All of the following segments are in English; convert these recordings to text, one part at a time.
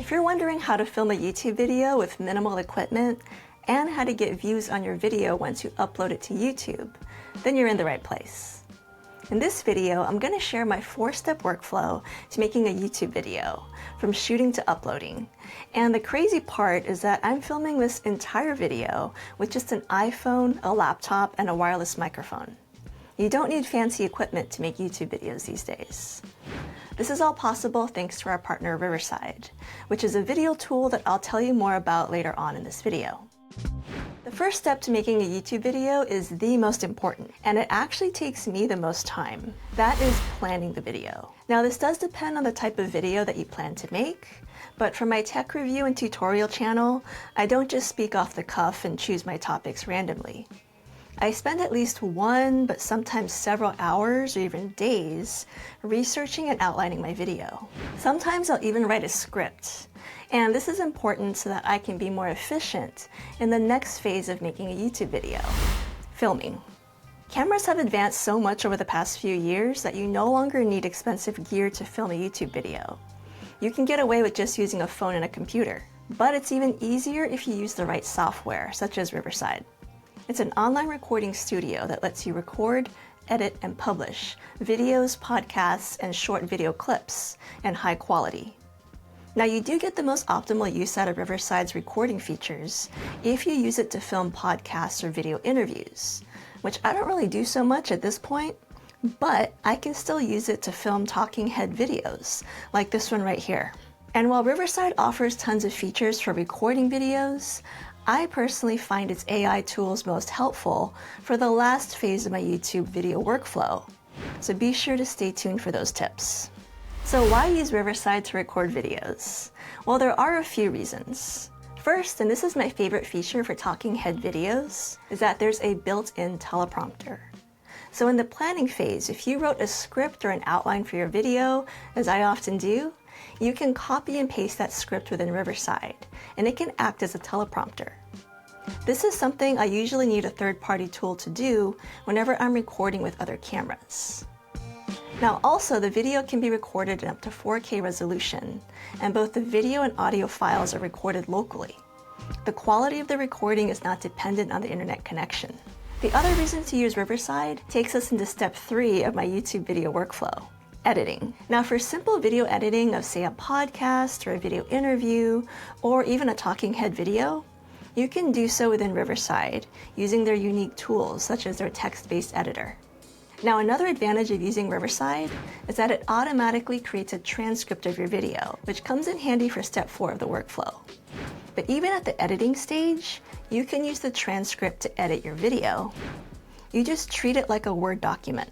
If you're wondering how to film a YouTube video with minimal equipment and how to get views on your video once you upload it to YouTube, then you're in the right place. In this video, I'm going to share my 4-step workflow to making a YouTube video, from shooting to uploading. And the crazy part is that I'm filming this entire video with just an iPhone, a laptop, and a wireless microphone. You don't need fancy equipment to make YouTube videos these days. This is all possible thanks to our partner Riverside, which is a video tool that I'll tell you more about later on in this video. The first step to making a YouTube video is the most important, and it actually takes me the most time. That is planning the video. Now, this does depend on the type of video that you plan to make, but for my tech review and tutorial channel, I don't just speak off the cuff and choose my topics randomly. I spend at least one, but sometimes several hours or even days researching and outlining my video. Sometimes I'll even write a script. And this is important so that I can be more efficient in the next phase of making a YouTube video, filming. Cameras have advanced so much over the past few years that you no longer need expensive gear to film a YouTube video. You can get away with just using a phone and a computer. But it's even easier if you use the right software, such as Riverside. It's an online recording studio that lets you record, edit, and publish videos, podcasts, and short video clips in high quality. Now, you do get the most optimal use out of Riverside's recording features if you use it to film podcasts or video interviews, which I don't really do so much at this point, but I can still use it to film talking head videos, like this one right here. And while Riverside offers tons of features for recording videos, I personally find its AI tools most helpful for the last phase of my YouTube video workflow, so be sure to stay tuned for those tips. So why use Riverside to record videos? Well, there are a few reasons. First, and this is my favorite feature for talking head videos, is that there's a built-in teleprompter. So in the planning phase, if you wrote a script or an outline for your video, as I often do, you can copy and paste that script within Riverside, and it can act as a teleprompter. This is something I usually need a third-party tool to do whenever I'm recording with other cameras. Now also, the video can be recorded in up to 4K resolution, and both the video and audio files are recorded locally. The quality of the recording is not dependent on the internet connection. The other reason to use Riverside takes us into step 3 of my YouTube video workflow. Editing. Now, for simple video editing of, say, a podcast or a video interview, or even a talking head video, you can do so within Riverside using their unique tools, such as their text-based editor. Now, another advantage of using Riverside is that it automatically creates a transcript of your video, which comes in handy for step 4 of the workflow. But even at the editing stage, you can use the transcript to edit your video. You just treat it like a Word document.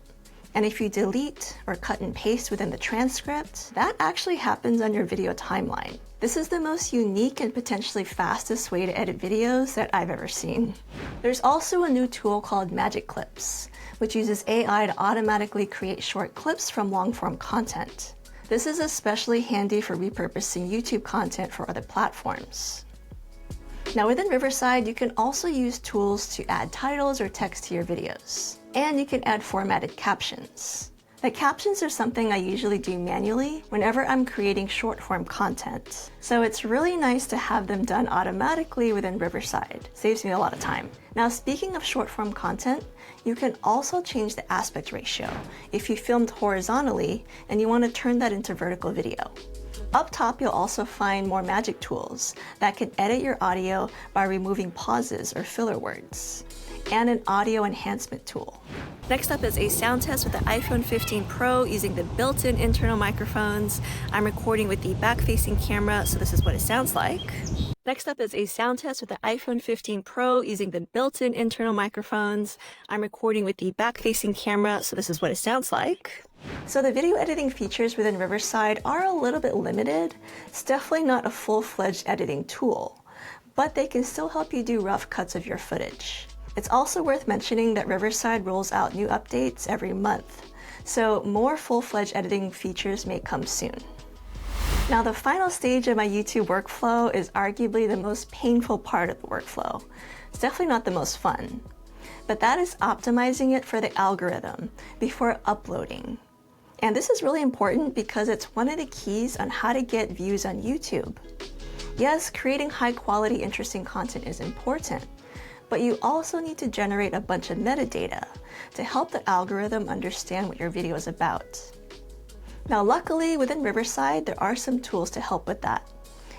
And if you delete or cut and paste within the transcript, that actually happens on your video timeline. This is the most unique and potentially fastest way to edit videos that I've ever seen. There's also a new tool called Magic Clips, which uses AI to automatically create short clips from long-form content. This is especially handy for repurposing YouTube content for other platforms. Now, within Riverside, you can also use tools to add titles or text to your videos. And you can add formatted captions. The captions are something I usually do manually whenever I'm creating short-form content. So it's really nice to have them done automatically within Riverside. Saves me a lot of time. Now, speaking of short-form content, you can also change the aspect ratio if you filmed horizontally and you want to turn that into vertical video. Up top, you'll also find more magic tools that can edit your audio by removing pauses or filler words, and an audio enhancement tool. Next up is a sound test with the iPhone 15 Pro using the built-in internal microphones. I'm recording with the back-facing camera, so this is what it sounds like. Next up is a sound test with the iPhone 15 Pro using the built-in internal microphones. I'm recording with the back-facing camera, so this is what it sounds like. So the video editing features within Riverside are a little bit limited. It's definitely not a full-fledged editing tool, but they can still help you do rough cuts of your footage. It's also worth mentioning that Riverside rolls out new updates every month, so more full-fledged editing features may come soon. Now, the final stage of my YouTube workflow is arguably the most painful part of the workflow. It's definitely not the most fun, but that is optimizing it for the algorithm before uploading. And this is really important because it's one of the keys on how to get views on YouTube. Yes, creating high-quality, interesting content is important, but you also need to generate a bunch of metadata to help the algorithm understand what your video is about. Now, luckily, within Riverside, there are some tools to help with that.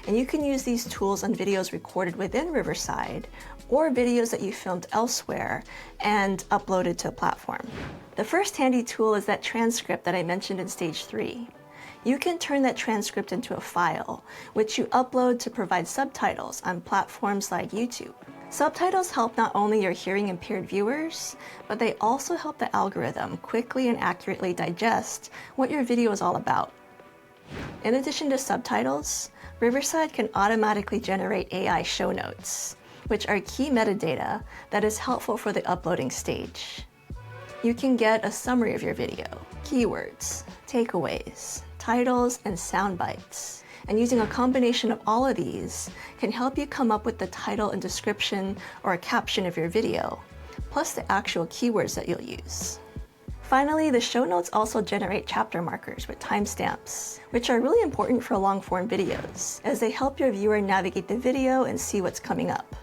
And you can use these tools on videos recorded within Riverside or videos that you filmed elsewhere and uploaded to a platform. The first handy tool is that transcript that I mentioned in stage 3. You can turn that transcript into a file, which you upload to provide subtitles on platforms like YouTube. Subtitles help not only your hearing impaired viewers, but they also help the algorithm quickly and accurately digest what your video is all about. In addition to subtitles, Riverside can automatically generate AI show notes, which are key metadata that is helpful for the uploading stage. You can get a summary of your video, keywords, takeaways, titles, and sound bites. And using a combination of all of these can help you come up with the title and description or a caption of your video, plus the actual keywords that you'll use. Finally, the show notes also generate chapter markers with timestamps, which are really important for long-form videos, as they help your viewer navigate the video and see what's coming up.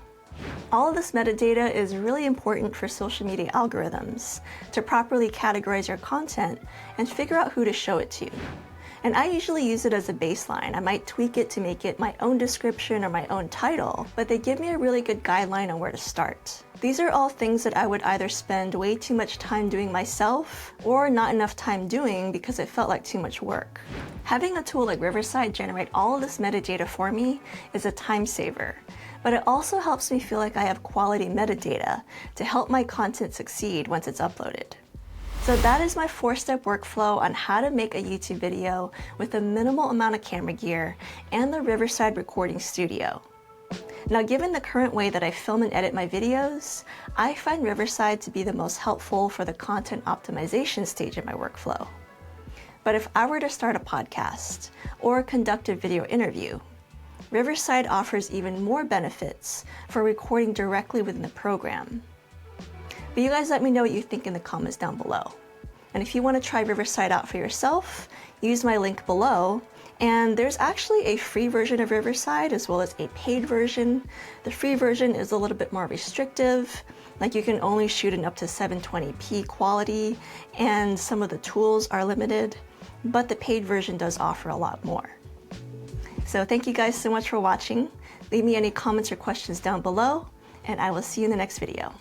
All of this metadata is really important for social media algorithms to properly categorize your content and figure out who to show it to. And I usually use it as a baseline. I might tweak it to make it my own description or my own title, but they give me a really good guideline on where to start. These are all things that I would either spend way too much time doing myself or not enough time doing because it felt like too much work. Having a tool like Riverside generate all of this metadata for me is a time saver, but it also helps me feel like I have quality metadata to help my content succeed once it's uploaded. So that is my 4-step workflow on how to make a YouTube video with a minimal amount of camera gear and the Riverside recording studio. Now, given the current way that I film and edit my videos, I find Riverside to be the most helpful for the content optimization stage of my workflow. But if I were to start a podcast or conduct a video interview, Riverside offers even more benefits for recording directly within the program. But you guys let me know what you think in the comments down below. And if you want to try Riverside out for yourself, use my link below. And there's actually a free version of Riverside as well as a paid version. The free version is a little bit more restrictive, like you can only shoot in up to 720p quality, and some of the tools are limited, but the paid version does offer a lot more. So thank you guys so much for watching. Leave me any comments or questions down below, and I will see you in the next video.